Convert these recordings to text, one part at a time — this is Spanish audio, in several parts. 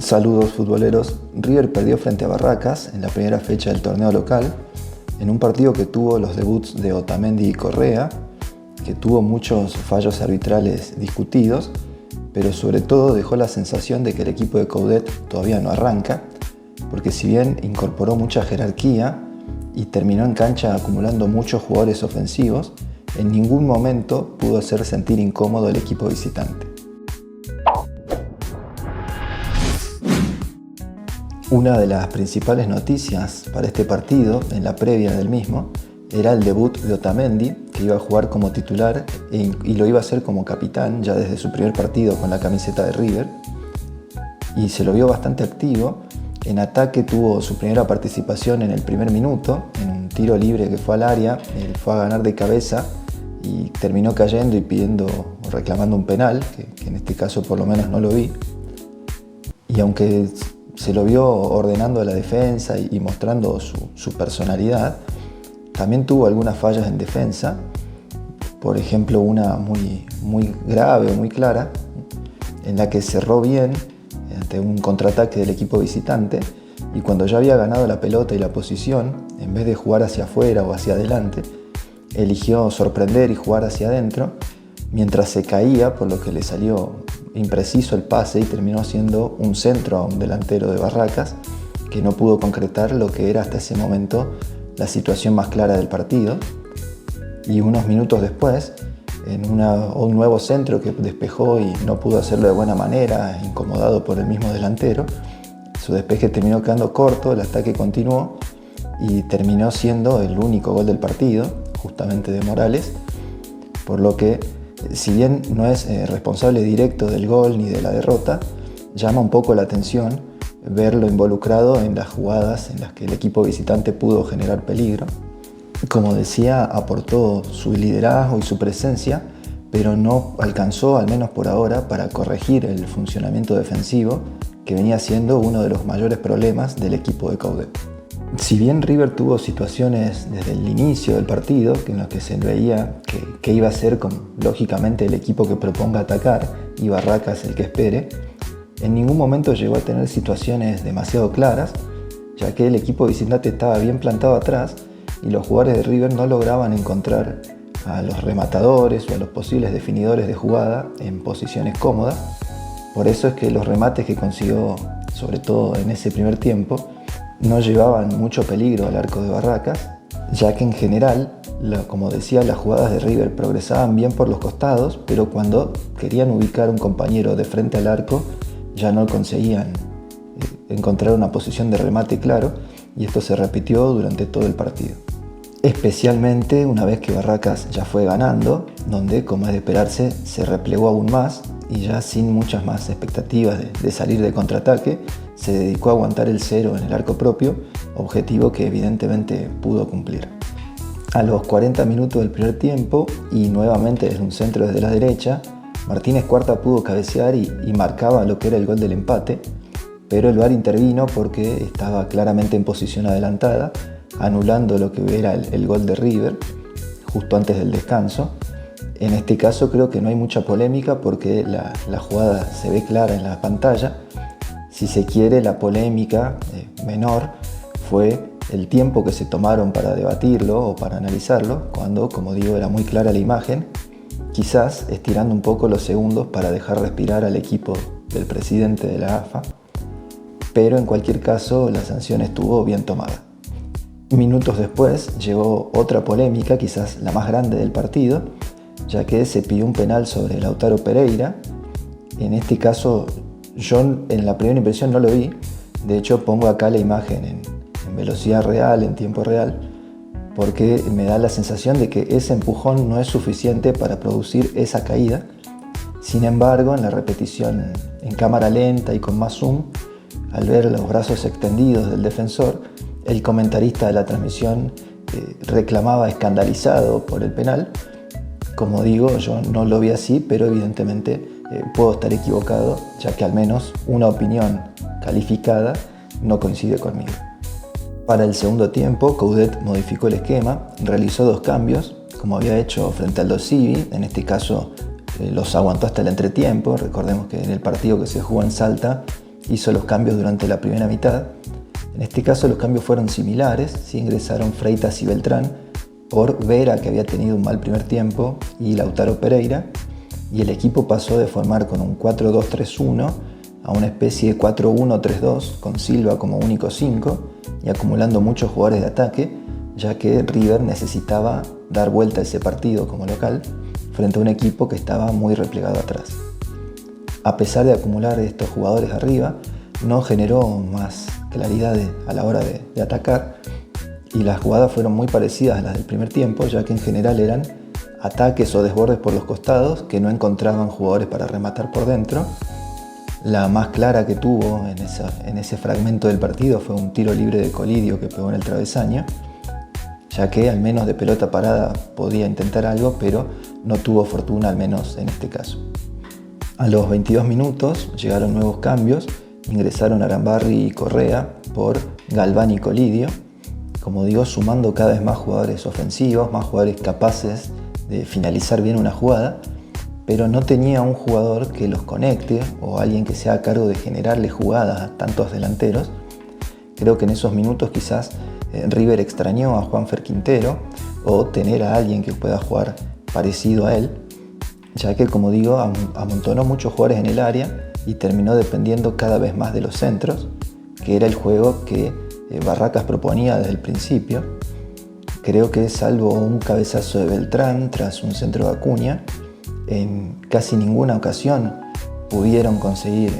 Saludos futboleros. River perdió frente a Barracas en la primera fecha del torneo local, en un partido que tuvo los debuts de Otamendi y Correa, que tuvo muchos fallos arbitrales discutidos, pero sobre todo dejó la sensación de que el equipo de Coudet todavía no arranca, porque si bien incorporó mucha jerarquía y terminó en cancha acumulando muchos jugadores ofensivos, en ningún momento pudo hacer sentir incómodo al equipo visitante. Una de las principales noticias para este partido, en la previa del mismo, era el debut de Otamendi, que iba a jugar como titular y lo iba a hacer como capitán ya desde su primer partido con la camiseta de River. Y se lo vio bastante activo. En ataque tuvo su primera participación en el primer minuto, en un tiro libre que fue al área. Él fue a ganar de cabeza y terminó cayendo y reclamando un penal, que en este caso por lo menos no lo vi. Y aunque se lo vio ordenando a la defensa y mostrando su personalidad, también tuvo algunas fallas en defensa. Por ejemplo, una muy grave o muy clara, en la que cerró bien ante un contraataque del equipo visitante, y cuando ya había ganado la pelota y la posición, en vez de jugar hacia afuera o hacia adelante, eligió sorprender y jugar hacia adentro, mientras se caía, por lo que le salió impreciso el pase y terminó siendo un centro a un delantero de Barracas que no pudo concretar lo que era hasta ese momento la situación más clara del partido. Y unos minutos después, en un nuevo centro que despejó y no pudo hacerlo de buena manera, incomodado por el mismo delantero, su despeje terminó quedando corto, el ataque continuó y terminó siendo el único gol del partido, justamente de Morales, por lo que, si bien no es responsable directo del gol ni de la derrota, llama un poco la atención verlo involucrado en las jugadas en las que el equipo visitante pudo generar peligro. Como decía, aportó su liderazgo y su presencia, pero no alcanzó, al menos por ahora, para corregir el funcionamiento defensivo, que venía siendo uno de los mayores problemas del equipo de Coudet. Si bien River tuvo situaciones desde el inicio del partido en las que se veía que iba a ser lógicamente el equipo que proponga atacar y Barracas el que espere, en ningún momento llegó a tener situaciones demasiado claras, ya que el equipo visitante estaba bien plantado atrás y los jugadores de River no lograban encontrar a los rematadores o a los posibles definidores de jugada en posiciones cómodas. Por eso es que los remates que consiguió, sobre todo en ese primer tiempo, no llevaban mucho peligro al arco de Barracas, ya que en general, como decía, las jugadas de River progresaban bien por los costados, pero cuando querían ubicar un compañero de frente al arco ya no conseguían encontrar una posición de remate claro, y esto se repitió durante todo el partido. Especialmente una vez que Barracas ya fue ganando, donde, como es de esperarse, se replegó aún más y ya sin muchas más expectativas de salir de contraataque, se dedicó a aguantar el cero en el arco propio, objetivo que evidentemente pudo cumplir. A los 40 minutos del primer tiempo, y nuevamente desde un centro desde la derecha, Martínez Cuarta pudo cabecear y marcaba lo que era el gol del empate, pero el VAR intervino porque estaba claramente en posición adelantada, anulando lo que era el gol de River justo antes del descanso. En este caso creo que no hay mucha polémica porque la jugada se ve clara en la pantalla. Si se quiere, la polémica menor fue el tiempo que se tomaron para debatirlo o para analizarlo, cuando, como digo, era muy clara la imagen, quizás estirando un poco los segundos para dejar respirar al equipo del presidente de la AFA, pero en cualquier caso la sanción estuvo bien tomada. Minutos después llegó otra polémica, quizás la más grande del partido, ya que se pidió un penal sobre Lautaro Pereira. En este caso yo en la primera impresión no lo vi, de hecho pongo acá la imagen en velocidad real, en tiempo real, porque me da la sensación de que ese empujón no es suficiente para producir esa caída. Sin embargo, en la repetición en cámara lenta y con más zoom, al ver los brazos extendidos del defensor, el comentarista de la transmisión reclamaba escandalizado por el penal. Como digo, yo no lo vi así, pero evidentemente puedo estar equivocado, ya que al menos una opinión calificada no coincide conmigo. Para el segundo tiempo, Coudet modificó el esquema, realizó 2 cambios, como había hecho frente al Dosivi. En este caso los aguantó hasta el entretiempo. Recordemos que en el partido que se jugó en Salta, hizo los cambios durante la primera mitad. En este caso los cambios fueron similares, ¿sí? Ingresaron Freitas y Beltrán por Vera, que había tenido un mal primer tiempo, y Lautaro Pereira, y el equipo pasó de formar con un 4-2-3-1 a una especie de 4-1-3-2 con Silva como único 5 y acumulando muchos jugadores de ataque, ya que River necesitaba dar vuelta a ese partido como local frente a un equipo que estaba muy replegado atrás. A pesar de acumular estos jugadores arriba, no generó más claridad a la hora de atacar, y las jugadas fueron muy parecidas a las del primer tiempo, ya que en general eran ataques o desbordes por los costados que no encontraban jugadores para rematar por dentro. La más clara que tuvo en ese fragmento del partido fue un tiro libre de Colidio que pegó en el travesaño, ya que al menos de pelota parada podía intentar algo, pero no tuvo fortuna, al menos en este caso. A los 22 minutos llegaron nuevos cambios, ingresaron Arambarri y Correa por Galván y Colidio, como digo, sumando cada vez más jugadores ofensivos, más jugadores capaces de finalizar bien una jugada, pero no tenía un jugador que los conecte o alguien que se haga cargo de generarle jugadas a tantos delanteros. Creo que en esos minutos quizás River extrañó a Juanfer Quintero o tener a alguien que pueda jugar parecido a él, ya que, como digo, amontonó muchos jugadores en el área y terminó dependiendo cada vez más de los centros, que era el juego que Barracas proponía desde el principio. Creo que salvo un cabezazo de Beltrán tras un centro de Acuña, en casi ninguna ocasión pudieron conseguir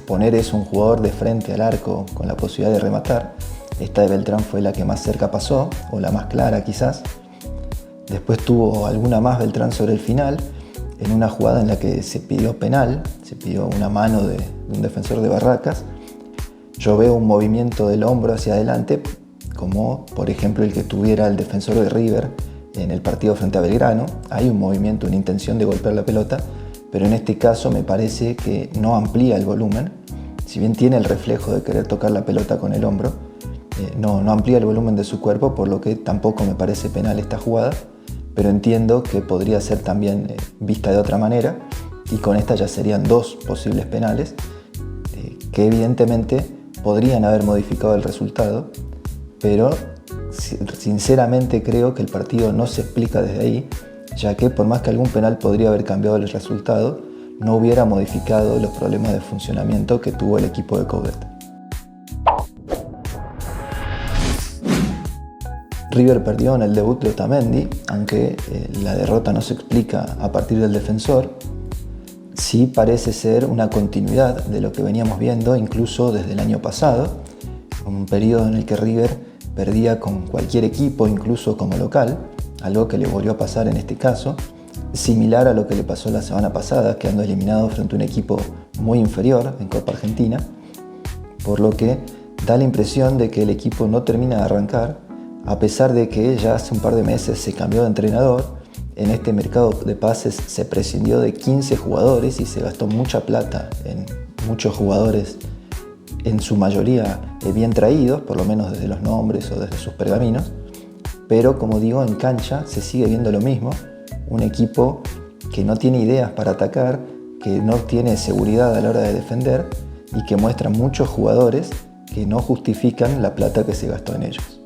poner un jugador de frente al arco con la posibilidad de rematar. Esta de Beltrán fue la que más cerca pasó, o la más clara quizás. Después tuvo alguna más Beltrán sobre el final, en una jugada en la que se pidió penal, se pidió una mano de un defensor de Barracas. Yo veo un movimiento del hombro hacia adelante, como por ejemplo el que tuviera el defensor de River en el partido frente a Belgrano. Hay un movimiento, una intención de golpear la pelota, pero en este caso me parece que no amplía el volumen. Si bien tiene el reflejo de querer tocar la pelota con el hombro, no amplía el volumen de su cuerpo, por lo que tampoco me parece penal esta jugada, pero entiendo que podría ser también vista de otra manera, y con esta ya serían dos posibles penales que evidentemente podrían haber modificado el resultado, pero sinceramente creo que el partido no se explica desde ahí, ya que por más que algún penal podría haber cambiado el resultado, no hubiera modificado los problemas de funcionamiento que tuvo el equipo de Coudet. River perdió en el debut de Otamendi, aunque la derrota no se explica a partir del defensor. Sí parece ser una continuidad de lo que veníamos viendo incluso desde el año pasado, un periodo en el que River perdía con cualquier equipo, incluso como local, algo que le volvió a pasar en este caso, similar a lo que le pasó la semana pasada, quedando eliminado frente a un equipo muy inferior en Copa Argentina, por lo que da la impresión de que el equipo no termina de arrancar, a pesar de que ya hace un par de meses se cambió de entrenador. En este mercado de pases se prescindió de 15 jugadores y se gastó mucha plata en muchos jugadores, en su mayoría bien traídos, por lo menos desde los nombres o desde sus pergaminos, pero como digo, en cancha se sigue viendo lo mismo, un equipo que no tiene ideas para atacar, que no tiene seguridad a la hora de defender y que muestra muchos jugadores que no justifican la plata que se gastó en ellos.